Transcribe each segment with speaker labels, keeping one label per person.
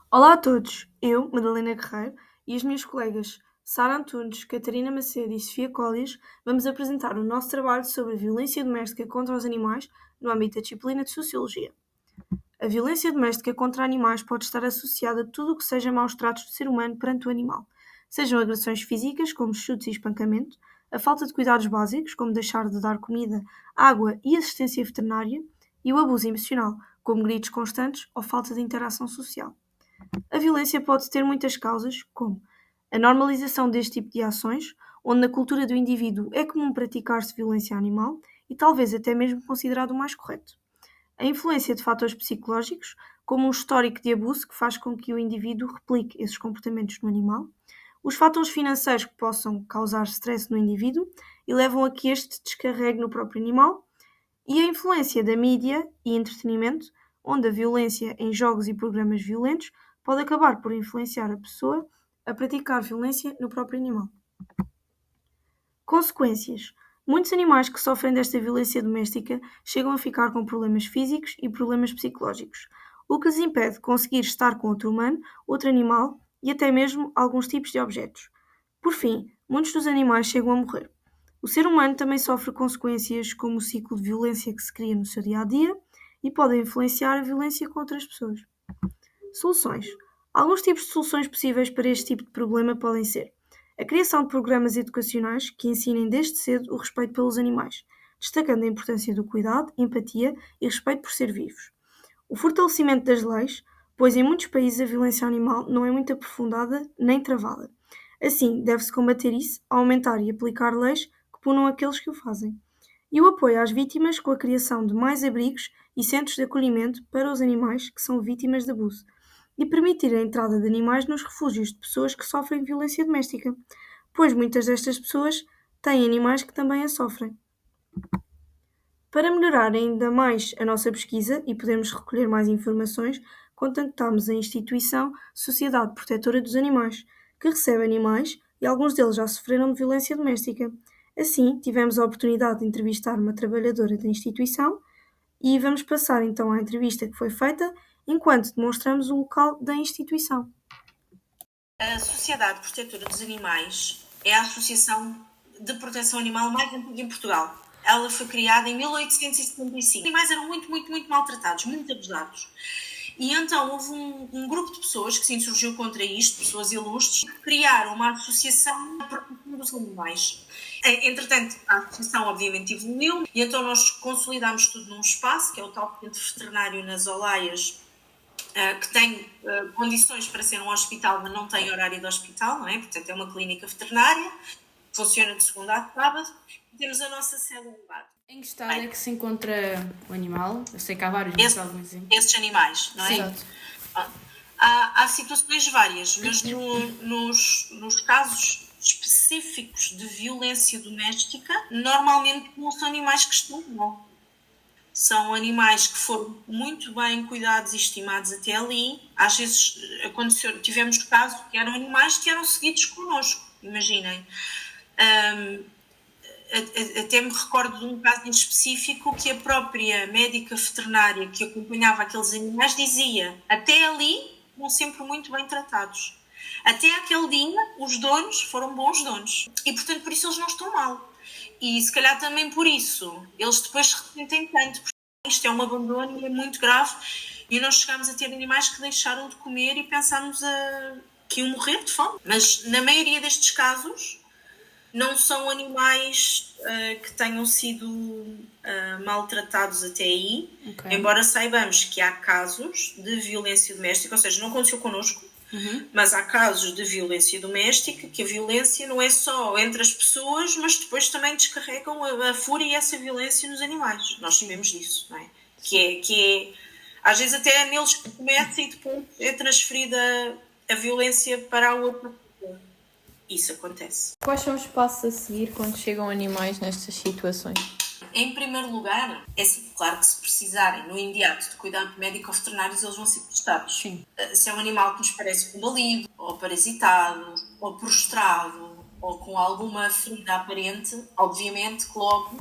Speaker 1: Olá a todos, eu, Madalena Guerreiro, e as minhas colegas Sara Antunes, Catarina Macedo e Sofia Collias vamos apresentar o nosso trabalho sobre a violência doméstica contra os animais no âmbito da disciplina de Sociologia. A violência doméstica contra animais pode estar associada a tudo o que seja maus tratos do ser humano perante o animal, sejam agressões físicas, como chutes e espancamento, a falta de cuidados básicos, como deixar de dar comida, água e assistência veterinária, e o abuso emocional, como gritos constantes ou falta de interação social. A violência pode ter muitas causas, como a normalização deste tipo de ações, onde na cultura do indivíduo é comum praticar-se violência animal e talvez até mesmo considerado o mais correto. A influência de fatores psicológicos, como um histórico de abuso que faz com que o indivíduo replique esses comportamentos no animal. Os fatores financeiros que possam causar stress no indivíduo e levam a que este descarregue no próprio animal. E a influência da mídia e entretenimento, onde a violência em jogos e programas violentos pode acabar por influenciar a pessoa a praticar violência no próprio animal. Consequências: muitos animais que sofrem desta violência doméstica chegam a ficar com problemas físicos e problemas psicológicos, o que lhes impede de conseguir estar com outro humano, outro animal e até mesmo alguns tipos de objetos. Por fim, muitos dos animais chegam a morrer. O ser humano também sofre consequências como o ciclo de violência que se cria no seu dia a dia e pode influenciar a violência com outras pessoas. Soluções: alguns tipos de soluções possíveis para este tipo de problema podem ser a criação de programas educacionais que ensinem desde cedo o respeito pelos animais, destacando a importância do cuidado, empatia e respeito por ser vivos. O fortalecimento das leis, pois em muitos países a violência animal não é muito aprofundada nem travada. Assim, deve-se combater isso, aumentar e aplicar leis que punam aqueles que o fazem. E o apoio às vítimas com a criação de mais abrigos e centros de acolhimento para os animais que são vítimas de abuso. E permitir a entrada de animais nos refúgios de pessoas que sofrem violência doméstica, pois muitas destas pessoas têm animais que também a sofrem. Para melhorar ainda mais a nossa pesquisa e podermos recolher mais informações, contactámos a instituição Sociedade Protetora dos Animais, que recebe animais e alguns deles já sofreram de violência doméstica. Assim, tivemos a oportunidade de entrevistar uma trabalhadora da instituição e vamos passar então à entrevista que foi feita enquanto demonstramos o local da instituição.
Speaker 2: A Sociedade Protetora dos Animais é a associação de proteção animal mais antiga em Portugal. Ela foi criada em 1875. Os animais eram muito maltratados, muito abusados. E então houve um grupo de pessoas que se insurgiu contra isto, pessoas ilustres, que criaram uma associação de proteção dos animais. Entretanto, a associação obviamente evoluiu e então nós consolidámos tudo num espaço, que é o tal centro veterinário nas Olaias, que tem condições para ser um hospital, mas não tem horário de hospital, não é? Portanto, é uma clínica veterinária, funciona de segunda a sábado, e temos a nossa sede no bar.
Speaker 3: Em que estado é que se encontra o animal? Eu sei que há vários, mas alguns exemplos.
Speaker 2: Esses animais, não é?
Speaker 3: Exato.
Speaker 2: Há situações várias, mas nos casos específicos de violência doméstica, normalmente não são animais que estão mal. São animais que foram muito bem cuidados e estimados até ali. Às vezes tivemos casos que eram animais que eram seguidos connosco, imaginem. Até me recordo de um caso em específico que a própria médica veterinária que acompanhava aqueles animais dizia: até ali foram sempre muito bem tratados. Até aquele dia os donos foram bons donos. E portanto por isso eles não estão mal. E se calhar também por isso eles depois se arrependem tanto, porque isto é um abandono e é muito grave, e nós chegámos a ter animais que deixaram de comer e pensámos que iam morrer de fome. Mas na maioria destes casos não são animais que tenham sido maltratados até aí, okay. Embora saibamos que há casos de violência doméstica, ou seja, não aconteceu connosco, mas há casos de violência doméstica, que a violência não é só entre as pessoas, mas depois também descarregam a fúria e essa violência nos animais. Nós sabemos disso, não é? Que é às vezes até é neles que começa e depois é transferida a violência para a outra pessoa. Isso acontece.
Speaker 3: Quais são os passos a seguir quando chegam animais nestas situações?
Speaker 2: Em primeiro lugar, é assim, claro que se precisarem no imediato de cuidado médico-veterinários, eles vão ser testados.
Speaker 3: Sim.
Speaker 2: Se é um animal que nos parece combalido, ou parasitado, ou prostrado, ou com alguma ferida aparente, obviamente que logo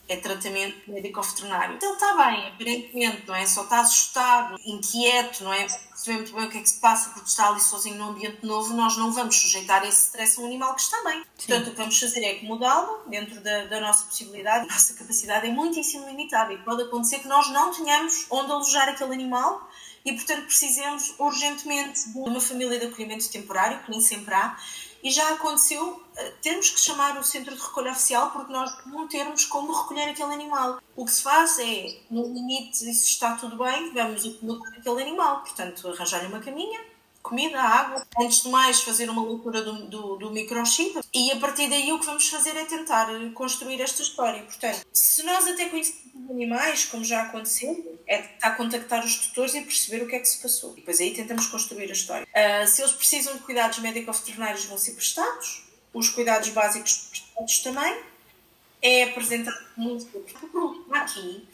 Speaker 2: é tratamento médico-veterinário. Ele está bem, aparentemente, não é? Só está assustado, inquieto, não é? Perceber muito bem o que é que se passa porque está ali sozinho num ambiente novo, nós não vamos sujeitar esse stress a um animal que está bem. Sim. Portanto, o que vamos fazer é acomodá-lo dentro da nossa possibilidade. A nossa capacidade é muitíssimo limitada e pode acontecer que nós não tenhamos onde alojar aquele animal e, portanto, precisemos urgentemente de uma família de acolhimento temporário, que nem sempre há. E já aconteceu termos que chamar o centro de recolha oficial porque nós não termos como recolher aquele animal. O que se faz é, no limite, se está tudo bem, vamos acomodar aquele animal. Portanto, arranjar-lhe uma caminha, comida, água. Antes de mais, fazer uma leitura do microchip. E a partir daí o que vamos fazer é tentar construir esta história. Portanto, se nós até conhecemos os animais, como já aconteceu, é tentar contactar os tutores e perceber o que é que se passou. E depois aí tentamos construir a história. Se eles precisam de cuidados médico-veterinários, vão ser prestados. Os cuidados básicos prestados também. É apresentado muito. O problema aqui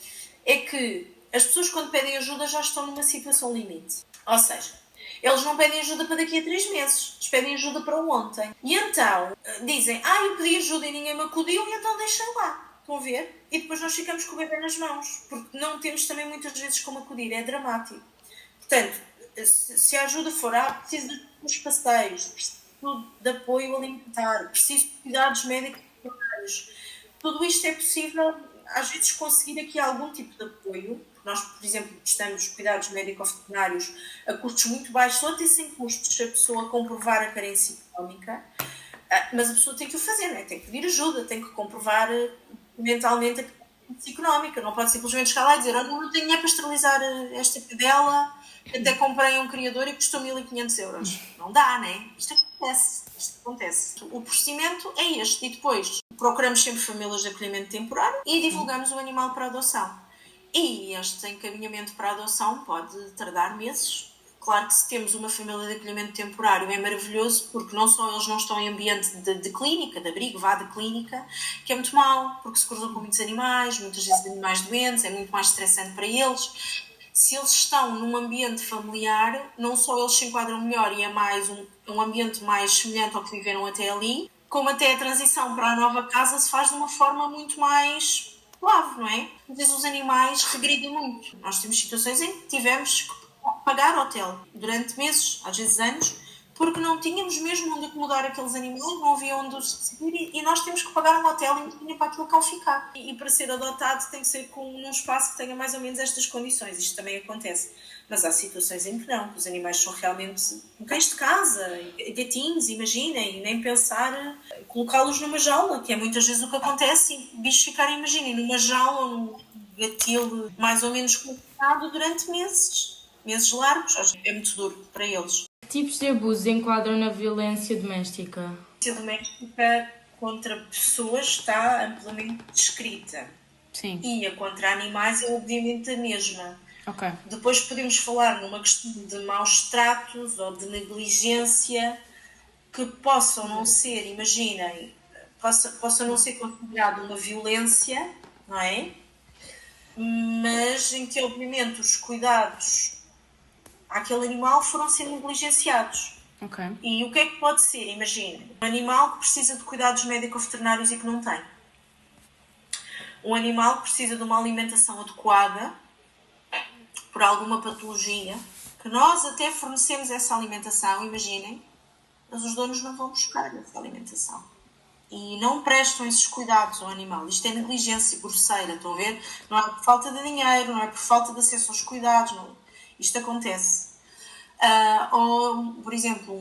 Speaker 2: é que as pessoas, quando pedem ajuda, já estão numa situação limite. Ou seja, eles não pedem ajuda para daqui a 3 meses. Eles pedem ajuda para ontem. E então dizem, eu pedi ajuda e ninguém me acudiu, e então deixem lá. Estão a ver? E depois nós ficamos com o bebê nas mãos. Porque não temos também muitas vezes como acudir. É dramático. Portanto, se a ajuda for, preciso de passeios, preciso de apoio alimentar, preciso de cuidados médicos, tudo isto é possível, às vezes, conseguir aqui algum tipo de apoio. Nós, por exemplo, prestamos cuidados médico-veterinários a custos muito baixos, ou até sem custos, se a pessoa comprovar a carência económica, mas a pessoa tem que o fazer, não é? Tem que pedir ajuda, tem que comprovar mentalmente a carência económica, não pode simplesmente chegar lá e dizer, olha, não tenho dinheiro para esterilizar esta cadela, até comprei um criador e custou 1.500 euros. Não dá, não é? Isto acontece. O procedimento é este, e depois procuramos sempre famílias de acolhimento temporário e divulgamos o animal para adoção. E este encaminhamento para a adoção pode tardar meses. Claro que se temos uma família de acolhimento temporário é maravilhoso, porque não só eles não estão em ambiente de clínica, de abrigo, de clínica, que é muito mau, porque se cruzam com muitos animais, muitas vezes animais doentes, é muito mais estressante para eles. Se eles estão num ambiente familiar, não só eles se enquadram melhor e é mais um ambiente mais semelhante ao que viveram até ali, como até a transição para a nova casa se faz de uma forma muito mais suave, não é? Às vezes os animais regridem muito. Nós temos situações em que tivemos que pagar hotel durante meses, às vezes anos, porque não tínhamos mesmo onde acomodar aqueles animais, não havia onde os receber e nós temos que pagar um hotel e não tinha para aquilo cá ficar. E para ser adotado tem que ser num espaço que tenha mais ou menos estas condições. Isto também acontece. Mas há situações em que não, que os animais são realmente cães de casa, gatinhos, imaginem, e nem pensar colocá-los numa jaula, que é muitas vezes o que acontece, e bichos ficarem, imaginem, numa jaula ou num gatilho mais ou menos complicado durante meses largos. É muito duro para eles.
Speaker 3: Que tipos de abusos enquadram na violência doméstica?
Speaker 2: A violência doméstica contra pessoas está amplamente descrita.
Speaker 3: Sim.
Speaker 2: E a contra animais é obviamente a mesma.
Speaker 3: Okay.
Speaker 2: Depois podemos falar numa questão de maus tratos ou de negligência que possam não ser, imaginem, possa não ser considerado uma violência, não é? Mas em que obviamente os cuidados àquele animal foram ser negligenciados.
Speaker 3: Okay.
Speaker 2: E o que é que pode ser? Imagina, um animal que precisa de cuidados médico-veterinários e que não tem. Um animal que precisa de uma alimentação adequada por alguma patologia, que nós até fornecemos essa alimentação, imaginem, mas os donos não vão buscar essa alimentação. E não prestam esses cuidados ao animal. Isto é negligência grosseira, estão a ver? Não é por falta de dinheiro, não é por falta de acesso aos cuidados, não. Isto acontece. Ou, por exemplo,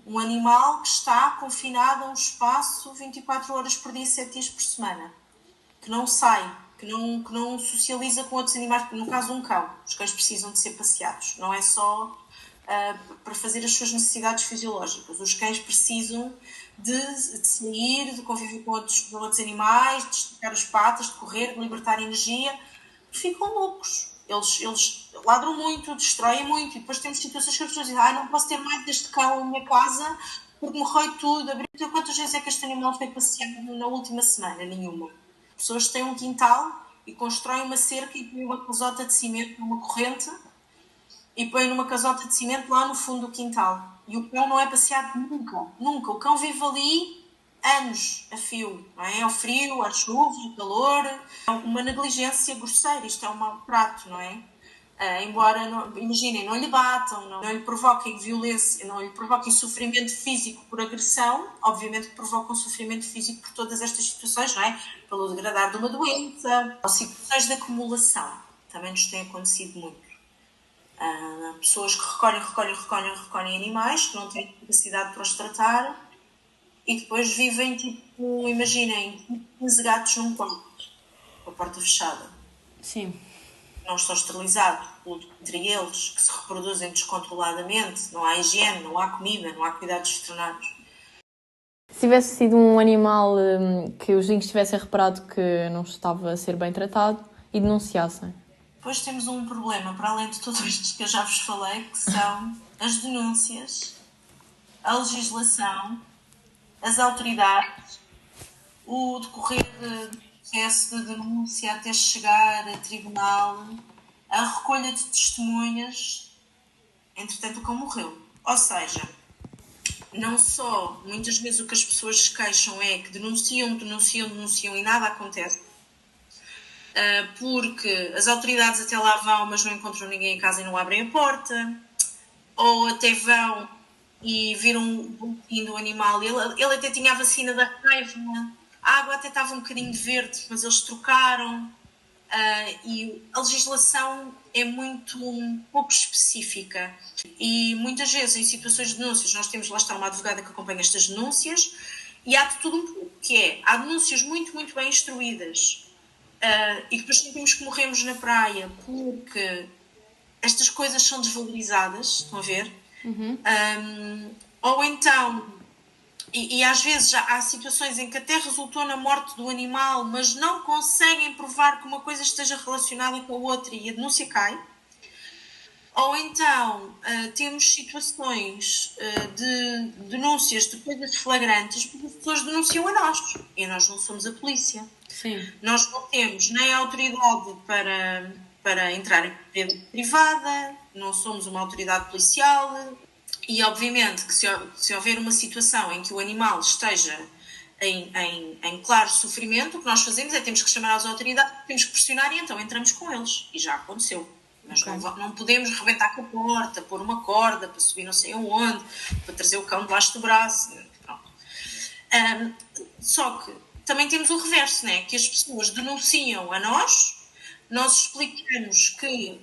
Speaker 2: um animal que está confinado a um espaço 24 horas por dia, 7 dias por semana, que não sai, que não socializa com outros animais, porque no caso um cão, os cães precisam de ser passeados, não é só para fazer as suas necessidades fisiológicas, os cães precisam de sair, de conviver com outros animais, de esticar as patas, de correr, de libertar energia, ficam loucos. Eles ladram muito, destroem muito, e depois temos situações que as pessoas dizem, não posso ter mais deste cão na minha casa porque morreu tudo. Quantas vezes é que este animal foi passeado na última semana? Nenhuma. Pessoas têm um quintal e constroem uma cerca e põem uma casota de cimento numa corrente e põem numa casota de cimento lá no fundo do quintal. E o cão não é passeado nunca. O cão vive ali anos a fio, não é? Ao frio, à chuva, ao calor, é uma negligência grosseira, isto é um mau trato, não é? Embora, imaginem, não lhe batam, não lhe provoquem violência, não lhe provoquem sofrimento físico por agressão, obviamente que provocam sofrimento físico por todas estas situações, não é? Pelo degradar de uma doença, ou situações de acumulação, também nos tem acontecido muito. Pessoas que recolhem animais, que não têm capacidade para os tratar e depois vivem, tipo, imaginem, 15 gatos num quarto, com a porta fechada.
Speaker 3: Sim.
Speaker 2: Não estão esterilizados entre eles, que se reproduzem descontroladamente, não há higiene, não há comida, não há cuidados veterinários.
Speaker 4: Se tivesse sido um animal que os vizinhos tivessem reparado que não estava a ser bem tratado e denunciassem?
Speaker 2: Depois temos um problema, para além de todos estes que eu já vos falei, que são as denúncias, a legislação, as autoridades, o decorrer de processo de denúncia até chegar a tribunal, a recolha de testemunhas, entretanto o cão morreu. Ou seja, não só, muitas vezes o que as pessoas se queixam é que denunciam e nada acontece, porque as autoridades até lá vão, mas não encontram ninguém em casa e não abrem a porta, ou até vão e viram o boletim do animal, ele até tinha a vacina da raiva, a água até estava um bocadinho verde, mas eles trocaram, e a legislação é muito pouco específica e muitas vezes em situações de denúncias nós temos, lá está, uma advogada que acompanha estas denúncias e há de tudo um pouco, que é, há denúncias muito bem instruídas e depois sentimos que morremos na praia porque estas coisas são desvalorizadas, estão a ver? Ou então, e às vezes já há situações em que até resultou na morte do animal, mas não conseguem provar que uma coisa esteja relacionada com a outra e a denúncia cai. Ou então temos situações de denúncias de coisas flagrantes porque as pessoas denunciam a nós e nós não somos a polícia.
Speaker 3: Sim.
Speaker 2: Nós não temos nem a autoridade para entrar em propriedade privada, não somos uma autoridade policial e obviamente que se houver uma situação em que o animal esteja em claro sofrimento, o que nós fazemos é temos que chamar as autoridades, temos que pressionar e então entramos com eles. E já aconteceu. Mas não podemos rebentar com a porta, pôr uma corda para subir não sei aonde, para trazer o cão debaixo do braço. Pronto. Só que também temos o reverso, né? Que as pessoas denunciam a nós explicamos que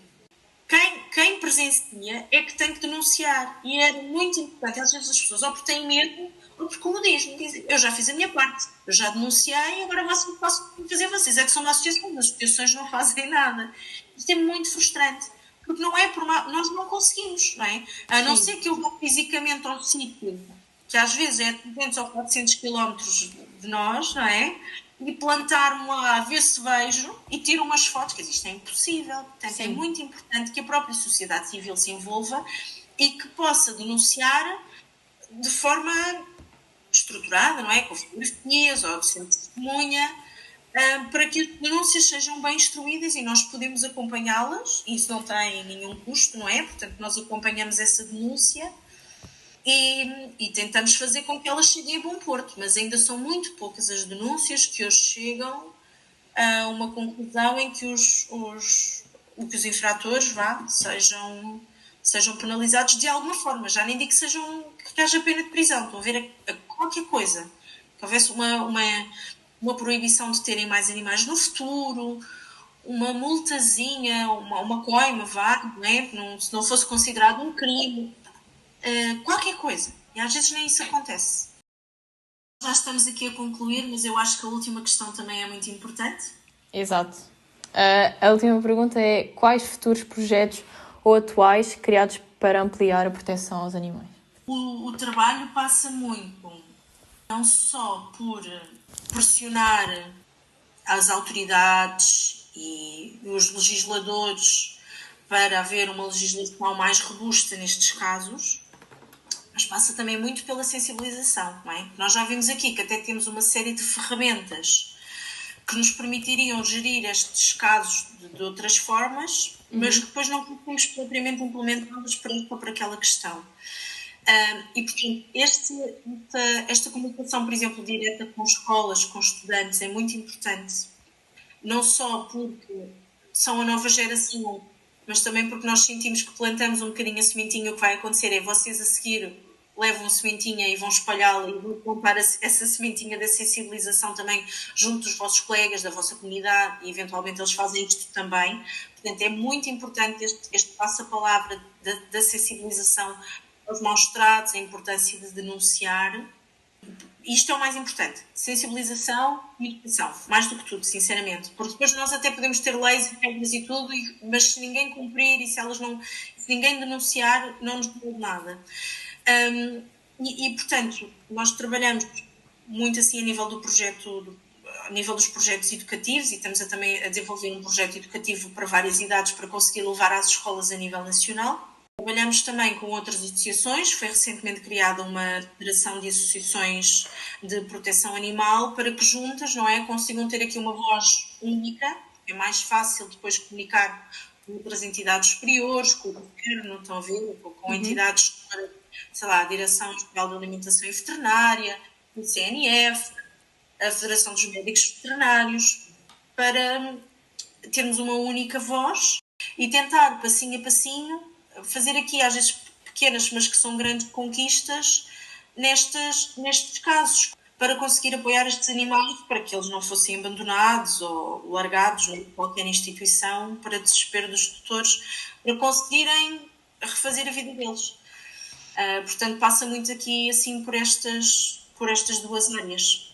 Speaker 2: quem presencia é que tem que denunciar. E é muito importante. Às vezes as pessoas ou porque têm medo ou porque, como dizem, eu já fiz a minha parte, eu já denunciei, agora vocês possam fazer vocês. É que são uma associação, as associações não fazem nada. Isto é muito frustrante. Porque não é por mal, nós não conseguimos, não é? A não ser que eu vá fisicamente ao sítio, que às vezes é 300 ou 400 quilómetros de nós, não é? E plantar-me lá, a ver se vejo e tiro umas fotos, que isto é impossível. Portanto, é muito importante que a própria sociedade civil se envolva e que possa denunciar de forma estruturada, não é? Com fotografias ou sendo testemunha, para que as denúncias sejam bem instruídas e nós podemos acompanhá-las, e isso não tem nenhum custo, não é? Portanto, nós acompanhamos essa denúncia e tentamos fazer com que elas cheguem a bom porto, mas ainda são muito poucas as denúncias que hoje chegam a uma conclusão em que os infratores sejam penalizados de alguma forma. Já nem digo que haja pena de prisão, estão a ver a qualquer coisa. Que houvesse uma proibição de terem mais animais no futuro, uma multazinha, uma coima, não é? Se não fosse considerado um crime. Qualquer coisa. E às vezes nem isso acontece. Já estamos aqui a concluir, mas eu acho que a última questão também é muito importante.
Speaker 4: Exato. A última pergunta é: quais futuros projetos ou atuais criados para ampliar a proteção aos animais?
Speaker 2: O trabalho passa muito, não só por pressionar as autoridades e os legisladores para haver uma legislação mais robusta nestes casos, mas passa também muito pela sensibilização, não é? Nós já vimos aqui que até temos uma série de ferramentas que nos permitiriam gerir estes casos de outras formas, mas que depois não conseguimos propriamente implementá-las para aquela questão. E, portanto, esta comunicação, por exemplo, direta com escolas, com estudantes, é muito importante. Não só porque são a nova geração, mas também porque nós sentimos que plantamos um bocadinho a sementinha. O que vai acontecer é vocês a seguir levam a sementinha e vão espalhá-la e vão plantar essa sementinha da sensibilização também junto dos vossos colegas, da vossa comunidade, e eventualmente eles fazem isto também. Portanto, é muito importante este passo-a-palavra da sensibilização aos maus-tratos, a importância de denunciar. Isto é o mais importante, sensibilização e educação, mais do que tudo, sinceramente, porque depois nós até podemos ter leis e regras e tudo, mas se ninguém cumprir e se ninguém denunciar, não nos muda nada. Portanto, nós trabalhamos muito assim a nível do projeto, a nível dos projetos educativos, e estamos também a desenvolver um projeto educativo para várias idades para conseguir levar às escolas a nível nacional. Trabalhamos também com outras associações, foi recentemente criada uma federação de associações de proteção animal para que juntas, não é, consigam ter aqui uma voz única, é mais fácil depois comunicar com outras entidades superiores, com o governo, estão a ver, com entidades, sei lá, a Direção-Geral de Alimentação e Veterinária, o CNF, a Federação dos Médicos Veterinários, para termos uma única voz e tentar, passinho a passinho, fazer aqui, às vezes pequenas, mas que são grandes conquistas nestes casos, para conseguir apoiar estes animais, para que eles não fossem abandonados ou largados em qualquer instituição, para desespero dos tutores, para conseguirem refazer a vida deles. Portanto, passa muito aqui assim por estas duas áreas.